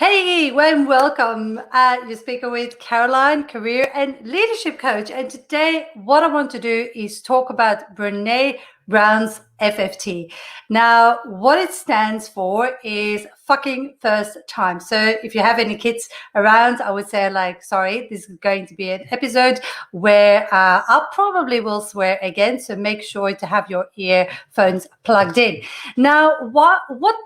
Hey, warm welcome. You're speaking with Caroline, career and leadership coach. And today, what I want to do is talk about Brené Brown's FFT. Now, what it stands for is fucking first time. So if you have any kids around, I would say sorry, this is going to be an episode where I probably will swear again. So make sure to have your earphones plugged in. Now, what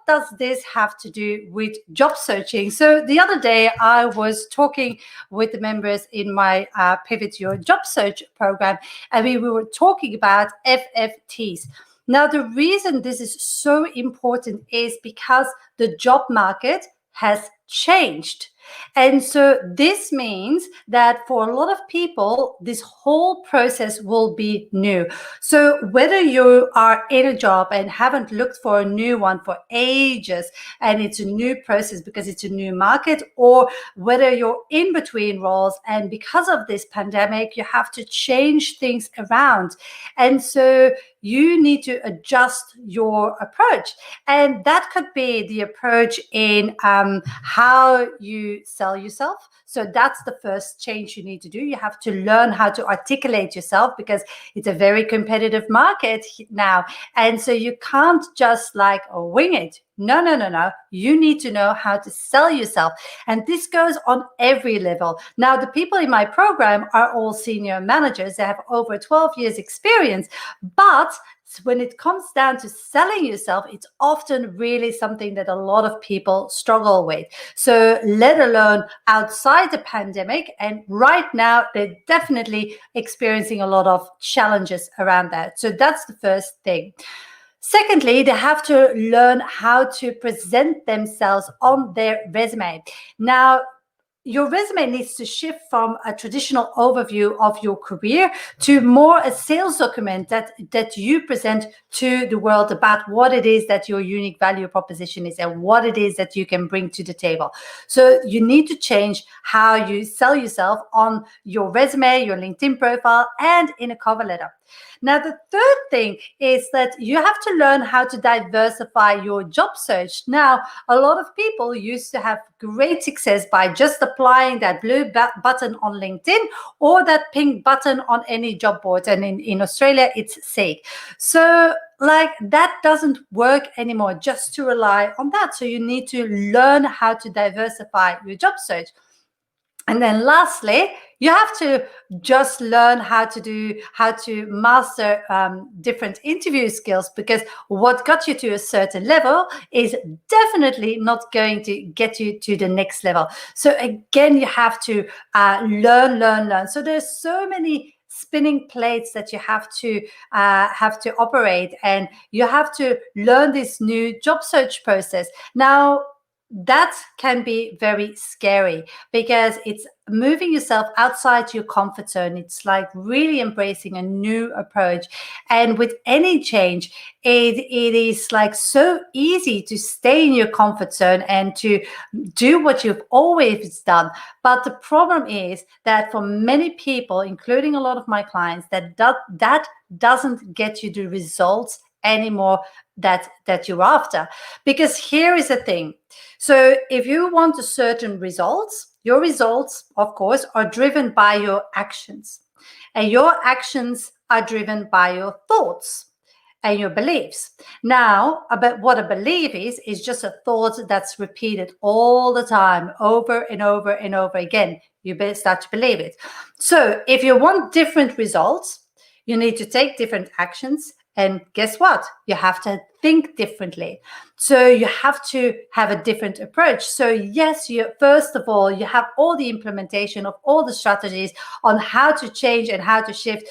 does this have to do with job searching? So the other day, I was talking with the members in my Pivot Your Job Search program, and we were talking about FFTs. Now, the reason this is so important is because the job market has changed. And so this means that for a lot of people, this whole process will be new. So whether you are in a job and haven't looked for a new one for ages, and it's a new process because it's a new market, or whether you're in between roles and because of this pandemic, you have to change things around. And so you need to adjust your approach. And that could be the approach in how you sell yourself. So that's the first change you need to do. You have to learn how to articulate yourself because it's a very competitive market now. And so you can't just wing it. No. You need to know how to sell yourself. And this goes on every level. Now, the people in my program are all senior managers. They have over 12 years experience, but when it comes down to selling yourself, it's often really something that a lot of people struggle with. So let alone outside the pandemic. And right now, they're definitely experiencing a lot of challenges around that. So that's the first thing. Secondly, they have to learn how to present themselves on their resume. Now, your resume needs to shift from a traditional overview of your career to more a sales document that you present to the world about what it is that your unique value proposition is and what it is that you can bring to the table. So you need to change how you sell yourself on your resume, your LinkedIn profile, and in a cover letter. Now, the third thing is that you have to learn how to diversify your job search. Now, a lot of people used to have great success by just applying that blue button on LinkedIn or that pink button on any job board. And in Australia, it's SEEK. So that doesn't work anymore just to rely on that. So you need to learn how to diversify your job search. And then lastly, you have to just learn how to master different interview skills, because what got you to a certain level is definitely not going to get you to the next level. So again, you have to learn. So there's so many spinning plates that you have to operate, and you have to learn this new job search process. Now, that can be very scary because it's moving yourself outside your comfort zone. It's like really embracing a new approach. And with any change, it is like so easy to stay in your comfort zone and to do what you've always done. But the problem is that for many people, including a lot of my clients, that doesn't get you the results anymore that you're after. Because here is the thing. So if you want a certain results, your results, of course, are driven by your actions. And your actions are driven by your thoughts and your beliefs. Now, about what a belief is just a thought that's repeated all the time, over and over and over again. You better start to believe it. So if you want different results, you need to take different actions. And guess what? You have to think differently. So you have to have a different approach. So yes, first of all, you have all the implementation of all the strategies on how to change and how to shift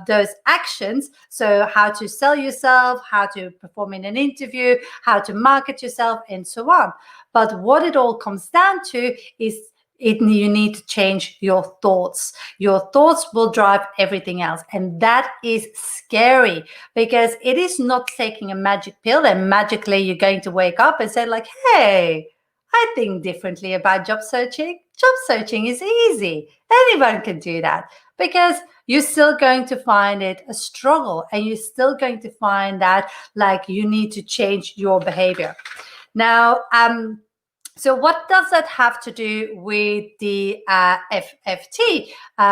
those actions. So how to sell yourself, how to perform in an interview, how to market yourself, and so on. But what it all comes down to is you need to change your thoughts. Your thoughts will drive everything else. And that is scary because it is not taking a magic pill and magically you're going to wake up and say hey, I think differently about job searching. Job searching is easy. Anyone can do that, because you're still going to find it a struggle, and you're still going to find that you need to change your behavior. Now, So what does that have to do with the FFT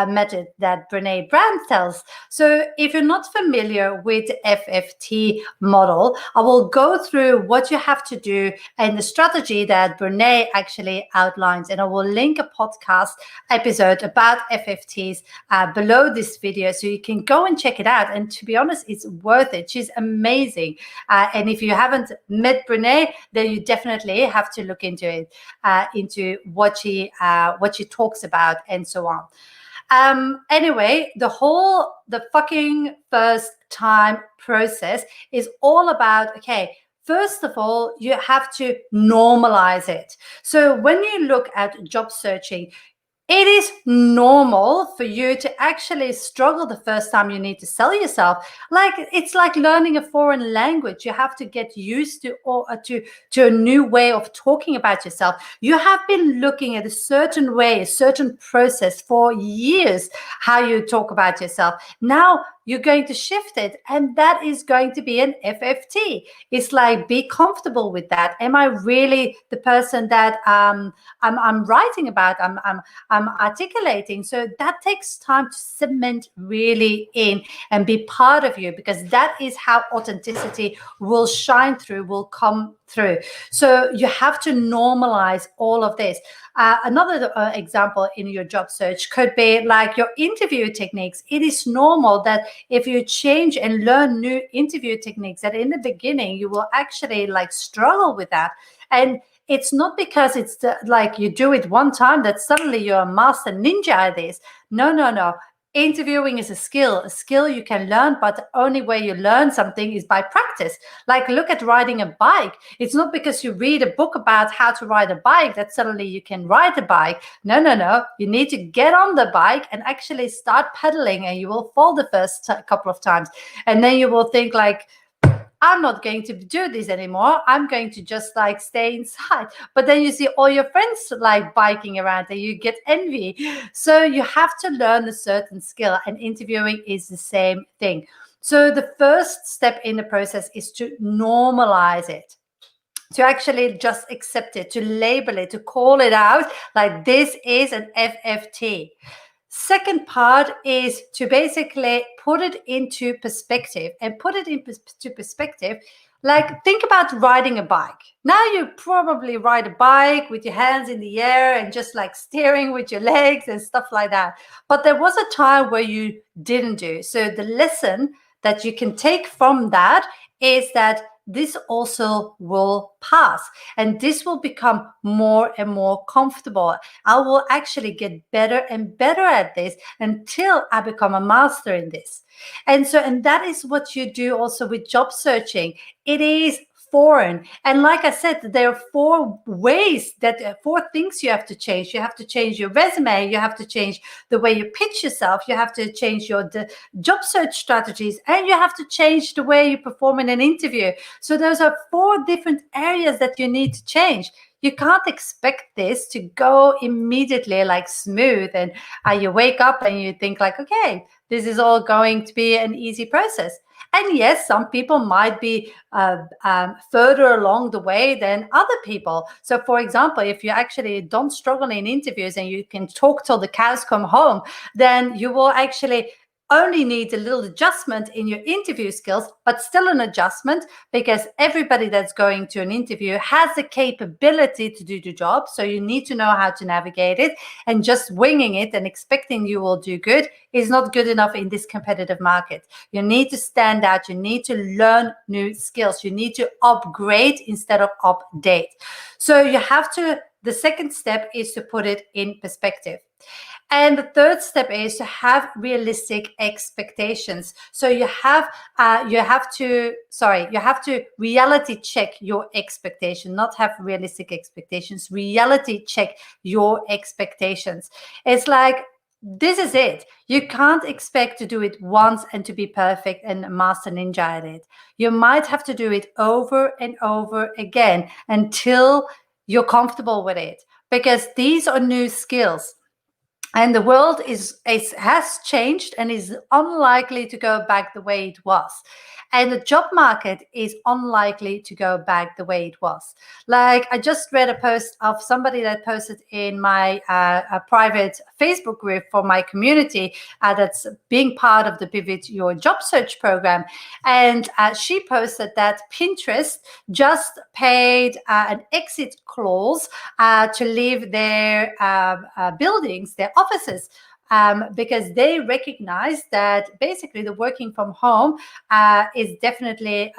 method that Brené Brown tells? So if you're not familiar with the FFT model, I will go through what you have to do and the strategy that Brené actually outlines. And I will link a podcast episode about FFTs below this video, so you can go and check it out. And to be honest, it's worth it. She's amazing. And if you haven't met Brené, then you definitely have to look into it, into what she talks about and so on. Anyway, the fucking first time process is all about, okay, first of all, you have to normalize it. So when you look at job searching, it is normal for you to actually struggle the first time you need to sell yourself. Like, it's like learning a foreign language. You have to get used to, or to a new way of talking about yourself. You have been looking at a certain way, a certain process for years, how you talk about yourself. Now you're going to shift it, and that is going to be an FFT. It's like, be comfortable with that. Am I really the person that I'm writing about? I'm articulating. So that takes time to cement really in and be part of you, because that is how authenticity will shine through, will come through. So you have to normalize all of this. Another example in your job search could be like your interview techniques. It is normal that if you change and learn new interview techniques, that in the beginning you will actually like struggle with that. And it's not because it's like you do it one time that suddenly you're a master ninja at this. No. Interviewing is a skill you can learn, but the only way you learn something is by practice. Like, look at riding a bike. It's not because you read a book about how to ride a bike that suddenly you can ride a bike. No. You need to get on the bike and actually start pedaling, and you will fall the first couple of times. And then you will think like, I'm not going to do this anymore. I'm going to just like stay inside. But then you see all your friends like biking around and you get envy. So you have to learn a certain skill, and interviewing is the same thing. So the first step in the process is to normalize it, to actually just accept it, to label it, to call it out like this is an FFT. Second part is to basically put it into perspective, and put it into perspective. Like, think about riding a bike. Now you probably ride a bike with your hands in the air and just like steering with your legs and stuff like that. But there was a time where you didn't do. So the lesson that you can take from that is that this also will pass, and this will become more and more comfortable. I will actually get better and better at this until I become a master in this. And that is what you do also with job searching. It is foreign. And like I said, there are four things you have to change. You have to change your resume. You have to change the way you pitch yourself. You have to change your job search strategies, and you have to change the way you perform in an interview. So those are four different areas that you need to change. You can't expect this to go immediately like smooth, and you wake up and you think like, okay, this is all going to be an easy process. And yes, some people might be further along the way than other people. So for example, if you actually don't struggle in interviews and you can talk till the cows come home, then you will actually only need a little adjustment in your interview skills, but still an adjustment, because everybody that's going to an interview has the capability to do the job. So you need to know how to navigate it, and just winging it and expecting you will do good is not good enough in this competitive market. You need to stand out. You need to learn new skills. You need to upgrade instead of update. So the second step is to put it in perspective. And the third step is to have realistic expectations. So you have to reality check your expectation, not have realistic expectations. Reality check your expectations. It's like, this is it. You can't expect to do it once and to be perfect and master ninja at it. You might have to do it over and over again until you're comfortable with it, because these are new skills. And the world has changed and is unlikely to go back the way it was. And the job market is unlikely to go back the way it was. Like, I just read a post of somebody that posted in my a private Facebook group for my community that's being part of the Pivot Your Job Search program. And she posted that Pinterest just paid an exit clause to leave their buildings, their offices, because they recognize that basically the working from home is definitely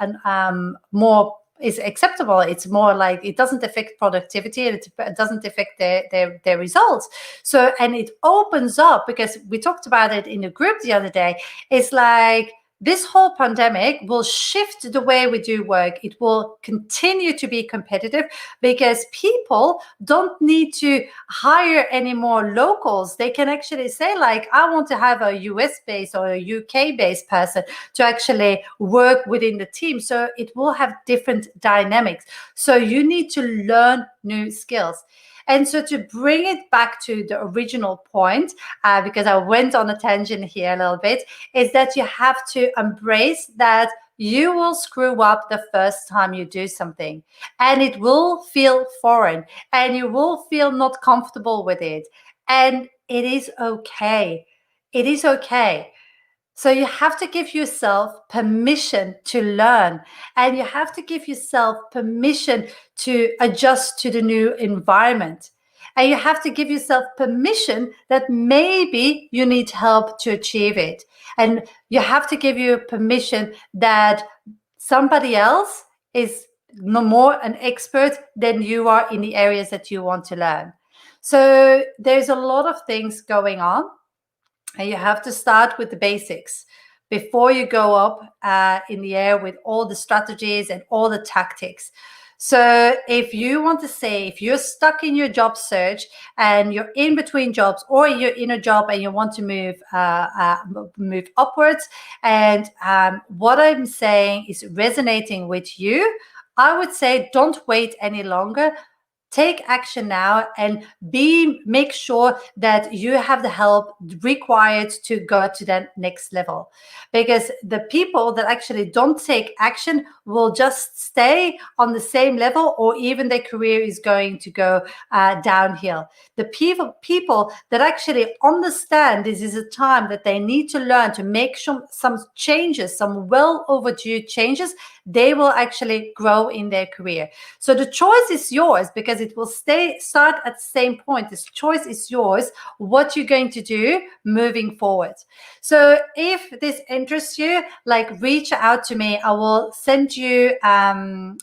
more is acceptable. It's more like it doesn't affect productivity, and it doesn't affect their results. So, and it opens up, because we talked about it in the group the other day. It's like this whole pandemic will shift the way we do work. It will continue to be competitive because people don't need to hire any more locals. They can actually say, like, I want to have a US based or a UK based person to actually work within the team. So it will have different dynamics. So you need to learn new skills. And so to bring it back to the original point, because I went on a tangent here a little bit, is that you have to embrace that you will screw up the first time you do something, and it will feel foreign, and you will feel not comfortable with it. And it is okay. It is okay. So you have to give yourself permission to learn, and you have to give yourself permission to adjust to the new environment. And you have to give yourself permission that maybe you need help to achieve it. And you have to give you permission that somebody else is no more an expert than you are in the areas that you want to learn. So there's a lot of things going on. And you have to start with the basics before you go up in the air with all the strategies and all the tactics. So if you want to say, if you're stuck in your job search and you're in between jobs, or you're in a job and you want to move upwards, and what I'm saying is resonating with you, I would say don't wait any longer. Take action now, and make sure that you have the help required to go to that next level. Because the people that actually don't take action will just stay on the same level, or even their career is going to go downhill. The people that actually understand this is a time that they need to learn to make some changes, some well overdue changes, they will actually grow in their career. So the choice is yours, because it will start at the same point. This choice is yours, what you're going to do moving forward. So if this interests you, like, reach out to me. I will send you I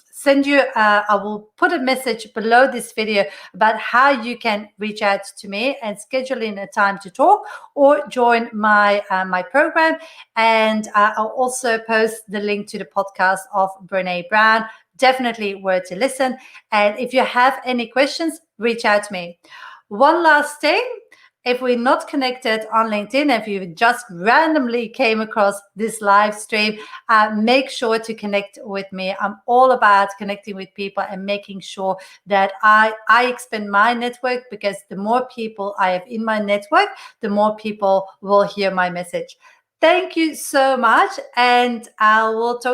will put a message below this video about how you can reach out to me and schedule in a time to talk, or join my my program. And I'll also post the link to the podcast of Brené Brown. Definitely worth to listen. And if you have any questions, reach out to me. One last thing. If we're not connected on LinkedIn, if you just randomly came across this live stream, make sure to connect with me. I'm all about connecting with people and making sure that I expand my network, because the more people I have in my network, the more people will hear my message. Thank you so much, and I will talk